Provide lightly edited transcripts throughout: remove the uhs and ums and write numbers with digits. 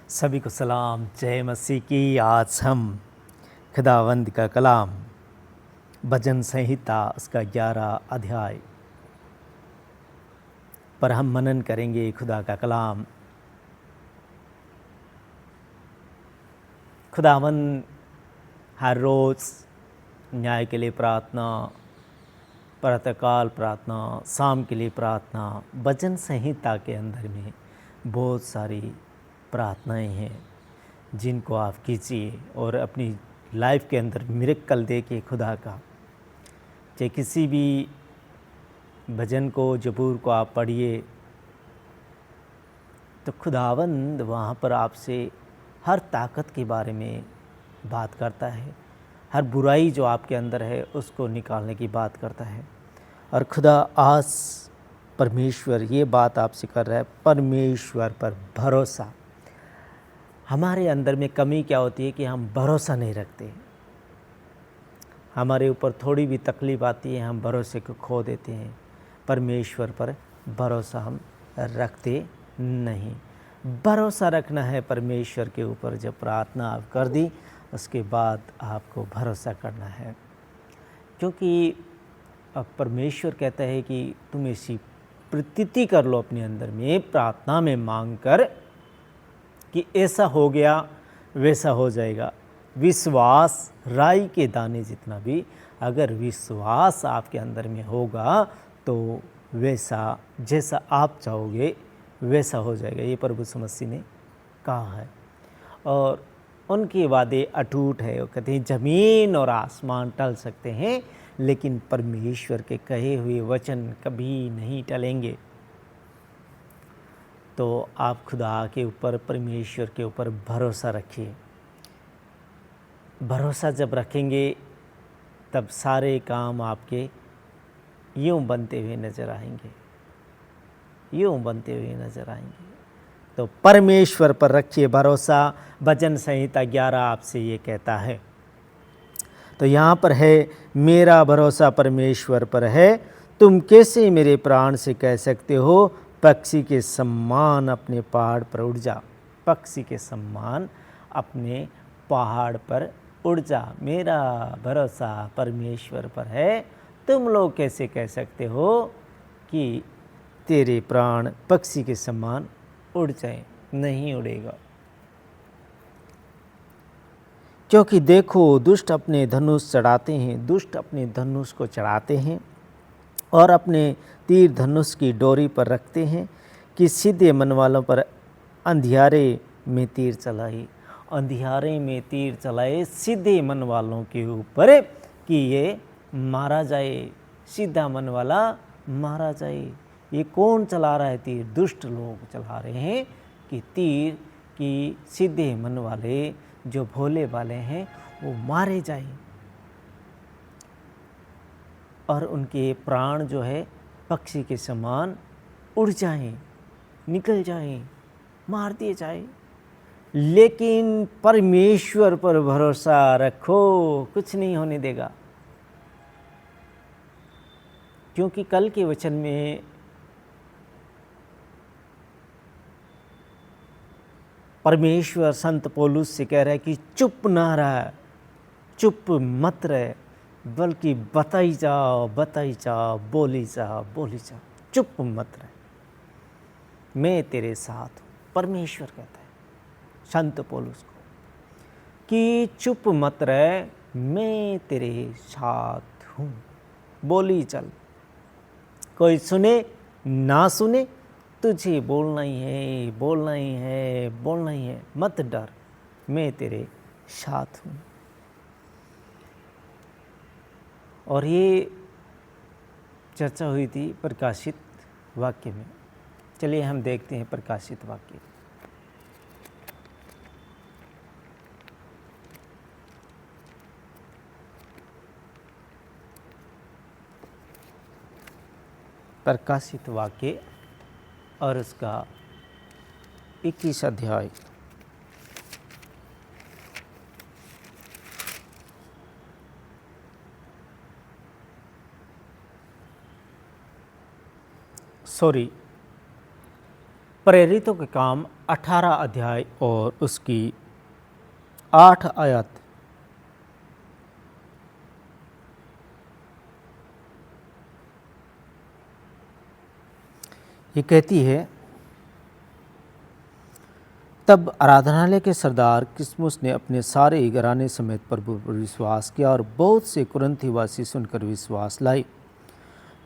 सभी को सलाम, जय मसीह की। आज हम खुदावंद का कलाम भजन संहिता उसका 11 अध्याय पर हम मनन करेंगे। खुदा का कलाम। खुदावंद हर रोज़ न्याय के लिए प्रार्थना, प्रातःकाल प्रार्थना, शाम के लिए प्रार्थना, भजन संहिता के अंदर में बहुत सारी प्रार्थनाएं हैं जिनको आप कीजिए और अपनी लाइफ के अंदर मिरेकल देखिए खुदा का। चाहे किसी भी भजन को, जबूर को आप पढ़िए तो खुदावंद वहाँ पर आपसे हर ताकत के बारे में बात करता है, हर बुराई जो आपके अंदर है उसको निकालने की बात करता है। और खुदा आज परमेश्वर ये बात आपसे कर रहा है, परमेश्वर पर भरोसा। हमारे अंदर में कमी क्या होती है कि हम भरोसा नहीं रखते। हमारे ऊपर थोड़ी भी तकलीफ आती है, हम भरोसे को खो देते हैं। परमेश्वर पर भरोसा हम रखते नहीं। भरोसा रखना है परमेश्वर के ऊपर। जब प्रार्थना आप कर दी उसके बाद आपको भरोसा करना है, क्योंकि अब परमेश्वर कहता है कि तुम ऐसी प्रतीति कर लो अपने अंदर में, प्रार्थना में मांग कर कि ऐसा हो गया वैसा हो जाएगा। विश्वास राई के दाने जितना भी अगर विश्वास आपके अंदर में होगा तो वैसा जैसा आप चाहोगे वैसा हो जाएगा। ये प्रभु यीशु मसीह ने कहा है और उनके वादे अटूट है। वो कहते हैं ज़मीन और आसमान टल सकते हैं लेकिन परमेश्वर के कहे हुए वचन कभी नहीं टलेंगे। तो आप खुदा के ऊपर, परमेश्वर के ऊपर भरोसा रखिए। भरोसा जब रखेंगे तब सारे काम आपके यूँ बनते हुए नज़र आएंगे, यूँ बनते हुए नज़र आएंगे। तो परमेश्वर पर रखिए भरोसा। भजन संहिता 11 आपसे ये कहता है। तो यहाँ पर है, मेरा भरोसा परमेश्वर पर है। तुम कैसे मेरे प्राण से कह सकते हो, पक्षी के सम्मान अपने पहाड़ पर उड़ जा। पक्षी के सम्मान अपने पहाड़ पर उड़ जा। मेरा भरोसा परमेश्वर पर है। तुम लोग कैसे कह सकते हो कि तेरे प्राण पक्षी के समान उड़ जाए? नहीं उड़ेगा, क्योंकि देखो दुष्ट अपने धनुष चढ़ाते हैं, दुष्ट अपने धनुष को चढ़ाते हैं और अपने तीर धनुष की डोरी पर रखते हैं कि सीधे मन वालों पर अंधियारे में तीर चलाए। अंधियारे में तीर चलाए सीधे मन वालों के ऊपर कि ये मारा जाए, सीधा मन वाला मारा जाए। ये कौन चला रहा है तीर? दुष्ट लोग चला रहे हैं कि तीर कि सीधे मन वाले जो भोले वाले हैं वो मारे जाए और उनके प्राण जो है पक्षी के समान उड़ जाएं, निकल जाएं, मार दिए जाए। लेकिन परमेश्वर पर भरोसा रखो, कुछ नहीं होने देगा। क्योंकि कल के वचन में परमेश्वर संत पौलुस से कह रहा है कि चुप ना रह, चुप मत रह, बल्कि बताई जाओ, बताई जाओ, बोली जाओ, बोली जाओ, चुप मत रह, मैं तेरे साथ हूँ। परमेश्वर कहता है संत पौलुस को कि चुप मत रह, मैं तेरे साथ हूँ, बोली चल। कोई सुने ना सुने, तुझे बोलना ही है, बोलना ही है, बोलना ही है। मत डर, मैं तेरे साथ हूँ। और ये चर्चा हुई थी प्रकाशित वाक्य में। चलिए हम देखते हैं प्रकाशित वाक्य। प्रकाशित वाक्य और उसका 21 अध्याय। सॉरी, प्रेरितों के काम 18 अध्याय और उसकी 8 आयत। ये कहती है, तब आराधनालय के सरदार क्रिस्पुस ने अपने सारे घराने समेत प्रभु पर विश्वास किया और बहुत से कुरिन्थ वासी सुनकर विश्वास लाए,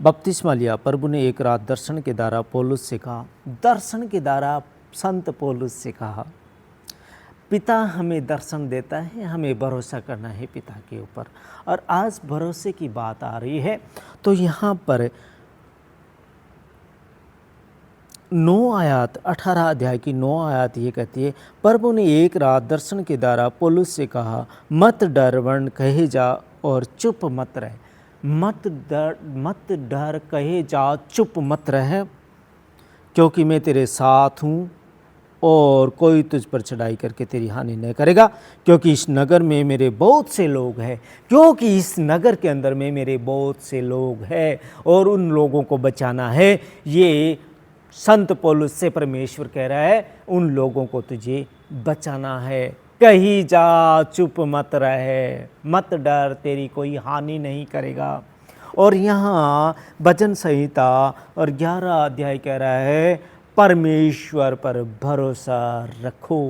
बपतिस्मा लिया। प्रभु ने एक रात दर्शन के द्वारा पौलुस से कहा, दर्शन के द्वारा संत पौलुस से कहा, पिता हमें दर्शन देता है, हमें भरोसा करना है पिता के ऊपर। और आज भरोसे की बात आ रही है, तो यहाँ पर 9 आयत 18 अध्याय की 9 आयत ये कहती है, प्रभु ने एक रात दर्शन के द्वारा पौलुस से कहा, मत डर वर्ण कहे जा और चुप मत रह। मत डर कहे जा, चुप मत रह, क्योंकि मैं तेरे साथ हूँ और कोई तुझ पर चढ़ाई करके तेरी हानि नहीं करेगा, क्योंकि इस नगर में मेरे बहुत से लोग हैं, क्योंकि इस नगर के अंदर में मेरे बहुत से लोग हैं और उन लोगों को बचाना है। ये संत पौलुस से परमेश्वर कह रहा है, उन लोगों को तुझे बचाना है। कहीं जा, चुप मत रहे, मत डर, तेरी कोई हानि नहीं करेगा। और यहाँ भजन संहिता और 11 अध्याय कह रहा है, परमेश्वर पर भरोसा रखो,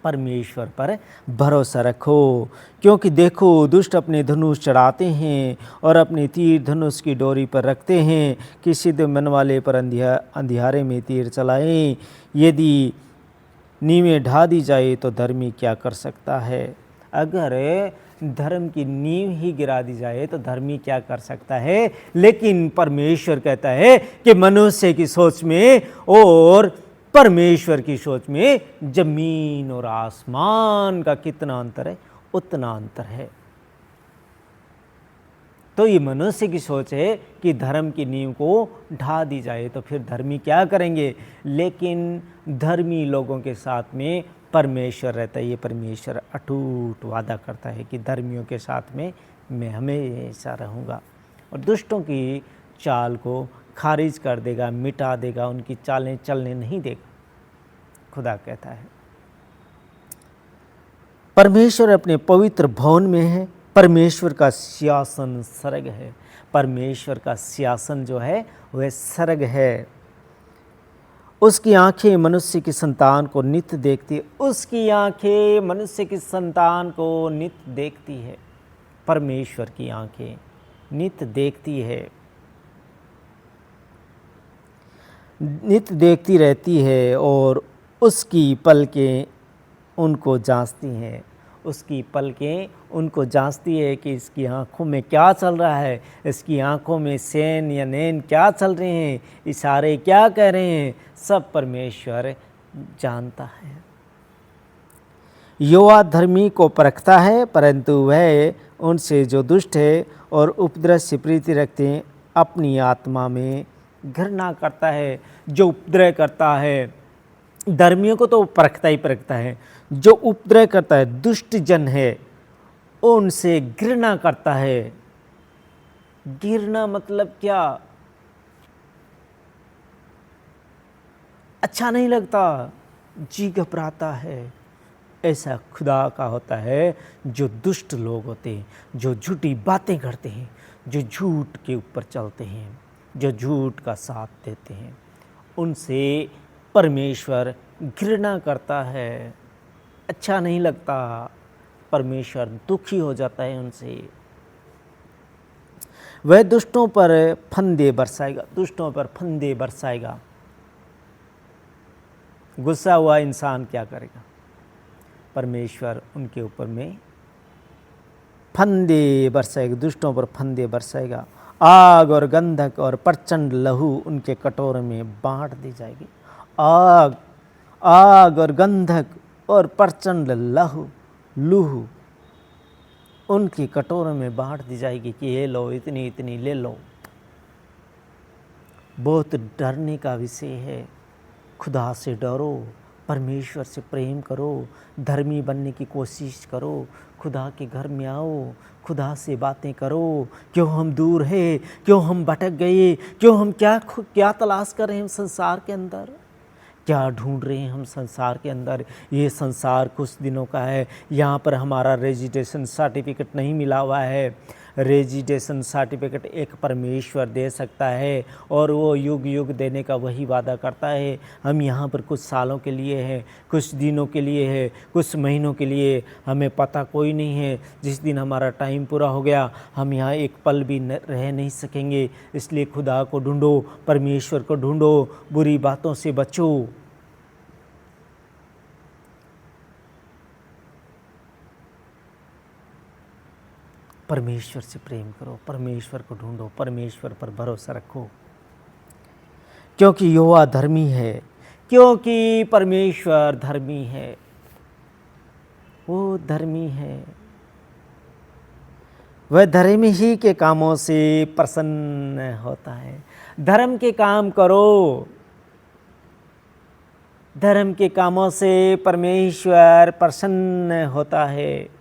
परमेश्वर पर भरोसा रखो, क्योंकि देखो दुष्ट अपने धनुष चढ़ाते हैं और अपने तीर धनुष की डोरी पर रखते हैं कि सिद्ध मन वाले पर अंधियारे में तीर चलाएं। यदि नींवें ढा दी जाए तो धर्मी क्या कर सकता है। अगर धर्म की नींव ही गिरा दी जाए तो धर्मी क्या कर सकता है। लेकिन परमेश्वर कहता है कि मनुष्य की सोच में और परमेश्वर की सोच में जमीन और आसमान का कितना अंतर है, उतना अंतर है। तो ये मनुष्य की सोच है कि धर्म की नींव को ढा दी जाए तो फिर धर्मी क्या करेंगे। लेकिन धर्मी लोगों के साथ में परमेश्वर रहता है। ये परमेश्वर अटूट वादा करता है कि धर्मियों के साथ में मैं हमेशा रहूँगा और दुष्टों की चाल को खारिज कर देगा, मिटा देगा, उनकी चालें चलने नहीं देगा, खुदा कहता है। परमेश्वर अपने पवित्र भवन में है, परमेश्वर का सिंहासन स्वर्ग है। परमेश्वर का सिंहासन जो है वह स्वर्ग है। उसकी आंखें मनुष्य की संतान को नित्य देखती है, उसकी आंखें मनुष्य की संतान को नित्य देखती है। परमेश्वर की आंखें नित्य देखती है, नित्य देखती रहती है और उसकी पलकें उनको जांचती हैं। उसकी पलकें उनको जांचती है कि इसकी आंखों में क्या चल रहा है, इसकी आंखों में सेन या नैन क्या चल रहे हैं, इशारे क्या कह रहे हैं, सब परमेश्वर जानता है। यहोवा धर्मी को परखता है, परंतु वह उनसे जो दुष्ट है और उपद्रव से प्रीति रखते हैं अपनी आत्मा में घृणा करता है। जो उपद्रव करता है, धर्मियों को तो परखता ही परखता है, जो उपद्रव करता है, दुष्ट जन है, उनसे घृणा करता है। घृणा मतलब क्या? अच्छा नहीं लगता, जी घबराता है। ऐसा खुदा का होता है जो दुष्ट लोग होते हैं, जो झूठी बातें करते हैं, जो झूठ के ऊपर चलते हैं, जो झूठ का साथ देते हैं, उनसे परमेश्वर घृणा करता है। अच्छा नहीं लगता, परमेश्वर दुखी हो जाता है उनसे। वह दुष्टों पर फंदे बरसाएगा, दुष्टों पर फंदे बरसाएगा। गुस्सा हुआ इंसान क्या करेगा? परमेश्वर उनके ऊपर में फंदे बरसाएगा, दुष्टों पर फंदे बरसाएगा। आग और गंधक और प्रचंड लहू उनके कटोरे में बांट दी जाएगी। आग और गंधक और प्रचंड लहू उनकी कटोरे में बांट दी जाएगी कि ये लो, इतनी इतनी ले लो। बहुत डरने का विषय है। खुदा से डरो, परमेश्वर से प्रेम करो, धर्मी बनने की कोशिश करो, खुदा के घर में आओ, खुदा से बातें करो। क्यों हम दूर हैं, क्यों हम भटक गए, क्यों हम क्या तलाश कर रहे हैं संसार के अंदर, क्या ढूंढ रहे हैं हम संसार के अंदर। ये संसार कुछ दिनों का है, यहाँ पर हमारा रेजिडेंशन सर्टिफिकेट नहीं मिला हुआ है। रेजिडेंशन सर्टिफिकेट एक परमेश्वर दे सकता है और वो युग युग देने का वही वादा करता है। हम यहाँ पर कुछ सालों के लिए हैं, कुछ दिनों के लिए है, कुछ महीनों के लिए, हमें पता कोई नहीं है। जिस दिन हमारा टाइम पूरा हो गया हम यहाँ एक पल भी रह नहीं सकेंगे। इसलिए खुदा को ढूंढो, परमेश्वर को ढूंढो, बुरी बातों से बचो। परमेश्वर से प्रेम करो, परमेश्वर को ढूंढो, परमेश्वर पर भरोसा रखो, क्योंकि यहोवा धर्मी है, क्योंकि परमेश्वर धर्मी है, वो धर्मी है। वह धर्म ही के कामों से प्रसन्न होता है। धर्म के काम करो, धर्म के कामों से परमेश्वर प्रसन्न होता है।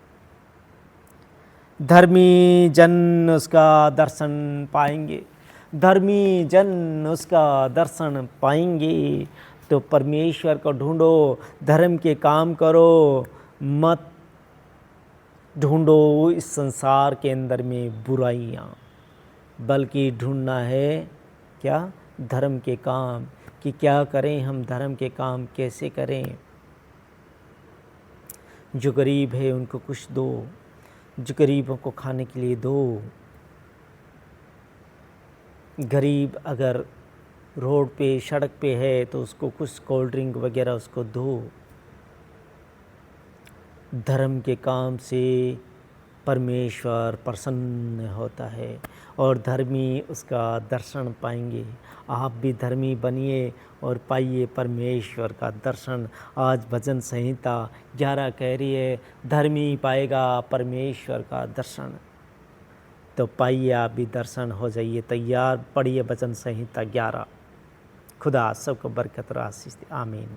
धर्मी जन उसका दर्शन पाएंगे, धर्मी जन उसका दर्शन पाएंगे। तो परमेश्वर को ढूंढो, धर्म के काम करो, मत ढूंढो इस संसार के अंदर में बुराइयाँ, बल्कि ढूंढना है क्या, धर्म के काम। कि क्या करें हम, धर्म के काम कैसे करें। जो गरीब है उनको कुछ दो, जो गरीबों को खाने के लिए दो। गरीब अगर रोड पे सड़क पे है तो उसको कुछ कोल्ड ड्रिंक वगैरह उसको दो। धर्म के काम से परमेश्वर प्रसन्न होता है और धर्मी उसका दर्शन पाएंगे। आप भी धर्मी बनिए और पाइए परमेश्वर का दर्शन। आज भजन संहिता 11 कह रही है, धर्मी पाएगा परमेश्वर का दर्शन। तो पाइए आप भी दर्शन, हो जाइए तैयार। पढ़िए भजन संहिता 11। खुदा सबको बरकत और आशीष दे। आमीन।